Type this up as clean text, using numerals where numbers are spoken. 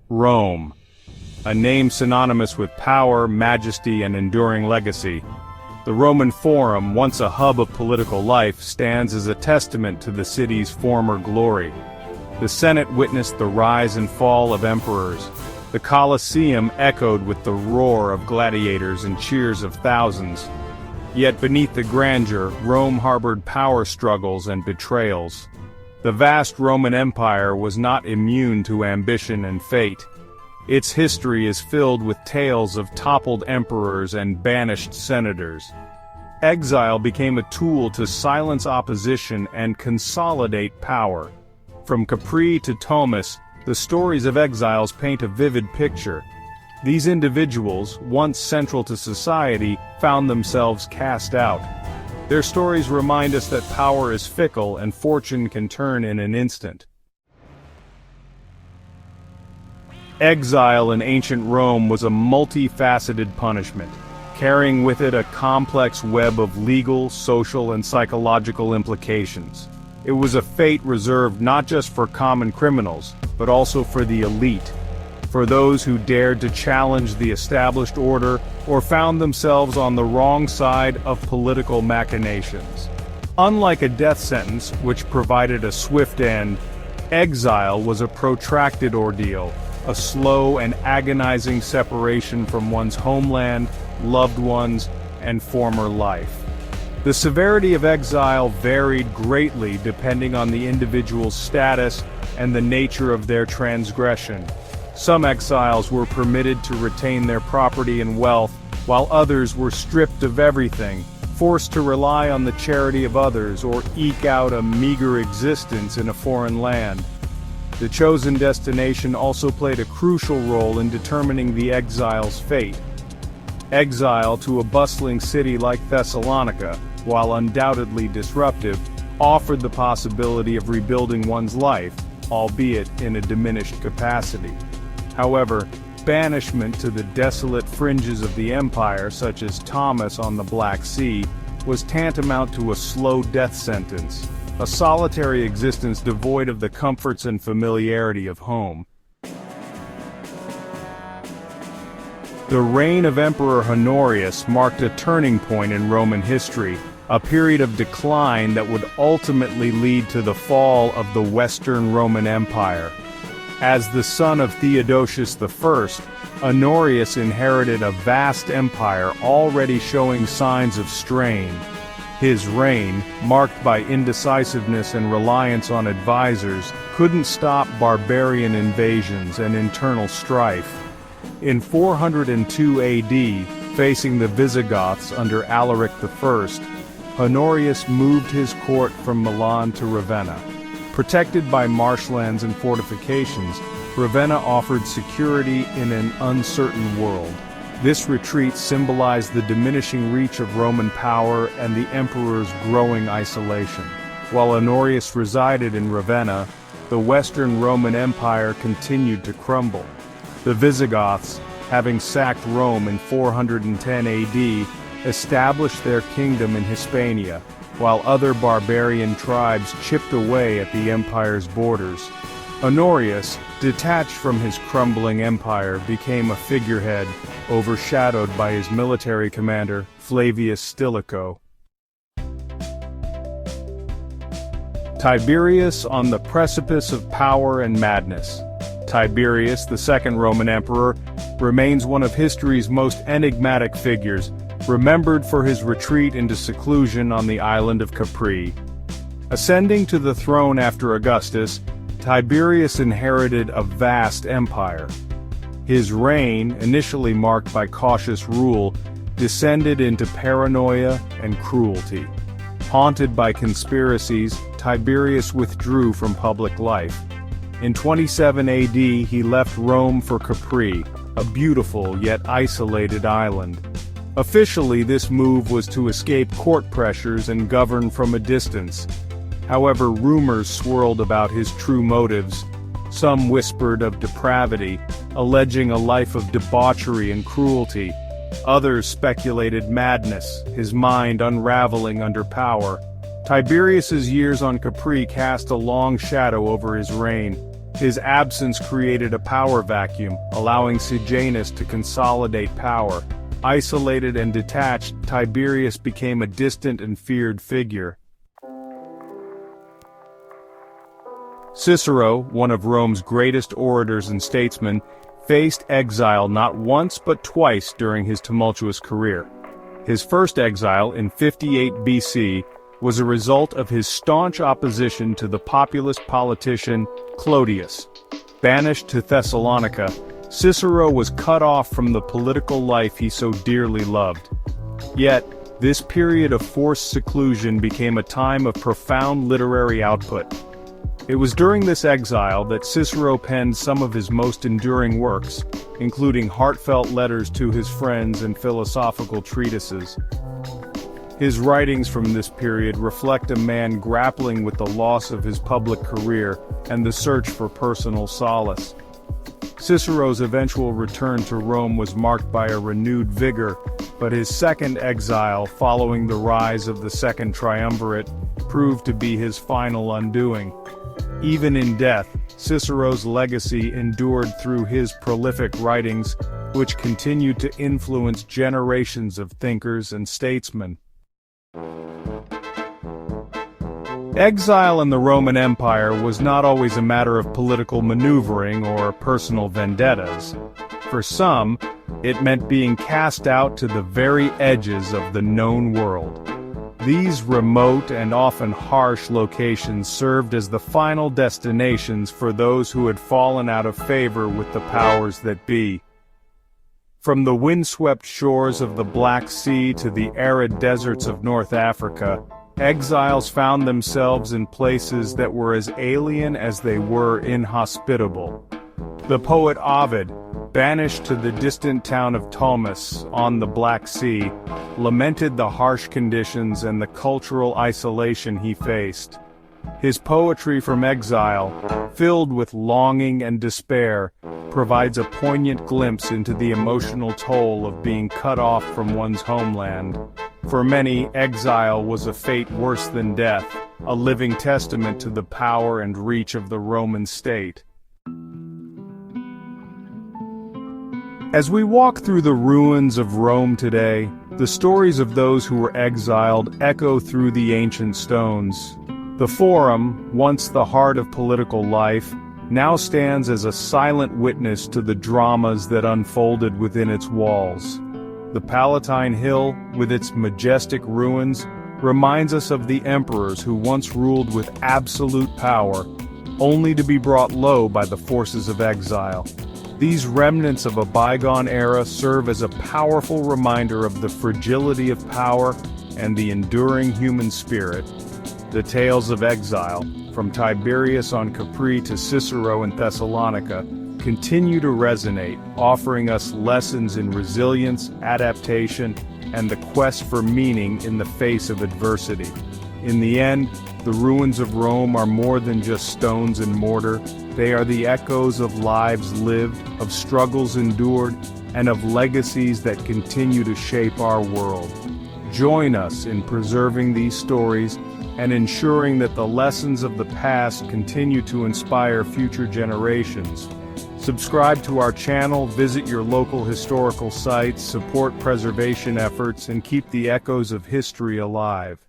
Rome. A name synonymous with power, majesty, and enduring legacy. The Roman Forum, once a hub of political life, stands as a testament to the city's former glory. The Senate witnessed the rise and fall of emperors. The Colosseum echoed with the roar of gladiators and cheers of thousands. Yet beneath the grandeur, Rome harbored power struggles and betrayals. The vast Roman Empire was not immune to ambition and fate. Its history is filled with tales of toppled emperors and banished senators. Exile became a tool to silence opposition and consolidate power. From Capri to Thomas, the stories of exiles paint a vivid picture. These individuals, once central to society, found themselves cast out. Their stories remind us that power is fickle and fortune can turn in an instant. Exile in ancient Rome was a multifaceted punishment, carrying with it a complex web of legal, social, and psychological implications. It was a fate reserved not just for common criminals, but also for the elite, for those who dared to challenge the established order or found themselves on the wrong side of political machinations. Unlike a death sentence, which provided a swift end, exile was a protracted ordeal, a slow and agonizing separation from one's homeland, loved ones, and former life. The severity of exile varied greatly depending on the individual's status and the nature of their transgression. Some exiles were permitted to retain their property and wealth, while others were stripped of everything, forced to rely on the charity of others or eke out a meager existence in a foreign land. The chosen destination also played a crucial role in determining the exile's fate. Exile to a bustling city like Thessalonica, while undoubtedly disruptive, offered the possibility of rebuilding one's life, albeit in a diminished capacity. However, banishment to the desolate fringes of the empire, such as Thomas on the Black Sea, was tantamount to a slow death sentence, a solitary existence devoid of the comforts and familiarity of home. The reign of Emperor Honorius marked a turning point in Roman history, a period of decline that would ultimately lead to the fall of the Western Roman Empire. As the son of Theodosius I, Honorius inherited a vast empire already showing signs of strain. His reign, marked by indecisiveness and reliance on advisors, couldn't stop barbarian invasions and internal strife. In 402 AD, facing the Visigoths under Alaric I, Honorius moved his court from Milan to Ravenna. Protected by marshlands and fortifications, Ravenna offered security in an uncertain world. This retreat symbolized the diminishing reach of Roman power and the emperor's growing isolation. While Honorius resided in Ravenna, the Western Roman Empire continued to crumble. The Visigoths, having sacked Rome in 410 AD, established their kingdom in Hispania, while other barbarian tribes chipped away at the empire's borders. Honorius, detached from his crumbling empire, became a figurehead, overshadowed by his military commander, Flavius Stilicho. Tiberius on the precipice of power and madness. Tiberius, the second Roman emperor, remains one of history's most enigmatic figures, remembered for his retreat into seclusion on the island of Capri. Ascending to the throne after Augustus, Tiberius inherited a vast empire. His reign, initially marked by cautious rule, descended into paranoia and cruelty. Haunted by conspiracies, Tiberius withdrew from public life. In 27 AD, he left Rome for Capri, a beautiful yet isolated island. Officially, this move was to escape court pressures and govern from a distance. However, rumors swirled about his true motives. Some whispered of depravity, alleging a life of debauchery and cruelty. Others speculated madness, his mind unraveling under power. Tiberius's years on Capri cast a long shadow over his reign. His absence created a power vacuum, allowing Sejanus to consolidate power. Isolated and detached, Tiberius became a distant and feared figure. Cicero, one of Rome's greatest orators and statesmen, faced exile not once but twice during his tumultuous career. His first exile, in 58 BC, was a result of his staunch opposition to the populist politician Clodius. Banished to Thessalonica, Cicero was cut off from the political life he so dearly loved. Yet, this period of forced seclusion became a time of profound literary output. It was during this exile that Cicero penned some of his most enduring works, including heartfelt letters to his friends and philosophical treatises. His writings from this period reflect a man grappling with the loss of his public career and the search for personal solace. Cicero's eventual return to Rome was marked by a renewed vigor, but his second exile, following the rise of the Second Triumvirate, proved to be his final undoing. Even in death, Cicero's legacy endured through his prolific writings, which continued to influence generations of thinkers and statesmen. Exile in the Roman Empire was not always a matter of political maneuvering or personal vendettas. For some, it meant being cast out to the very edges of the known world. These remote and often harsh locations served as the final destinations for those who had fallen out of favor with the powers that be. From the windswept shores of the Black Sea to the arid deserts of North Africa, exiles found themselves in places that were as alien as they were inhospitable. The poet Ovid, banished to the distant town of Tomis on the Black Sea, lamented the harsh conditions and the cultural isolation he faced. His poetry from exile, filled with longing and despair, provides a poignant glimpse into the emotional toll of being cut off from one's homeland. For many, exile was a fate worse than death, a living testament to the power and reach of the Roman state. As we walk through the ruins of Rome today, the stories of those who were exiled echo through the ancient stones. The Forum, once the heart of political life, now stands as a silent witness to the dramas that unfolded within its walls. The Palatine Hill, with its majestic ruins, reminds us of the emperors who once ruled with absolute power, only to be brought low by the forces of exile. These remnants of a bygone era serve as a powerful reminder of the fragility of power and the enduring human spirit. The tales of exile, from Tiberius on Capri to Cicero in Thessalonica, continue to resonate, offering us lessons in resilience, adaptation, and the quest for meaning in the face of adversity. In the end, the ruins of Rome are more than just stones and mortar. They are the echoes of lives lived, of struggles endured, and of legacies that continue to shape our world. Join us in preserving these stories and ensuring that the lessons of the past continue to inspire future generations. Subscribe to our channel, visit your local historical sites, support preservation efforts, and keep the echoes of history alive.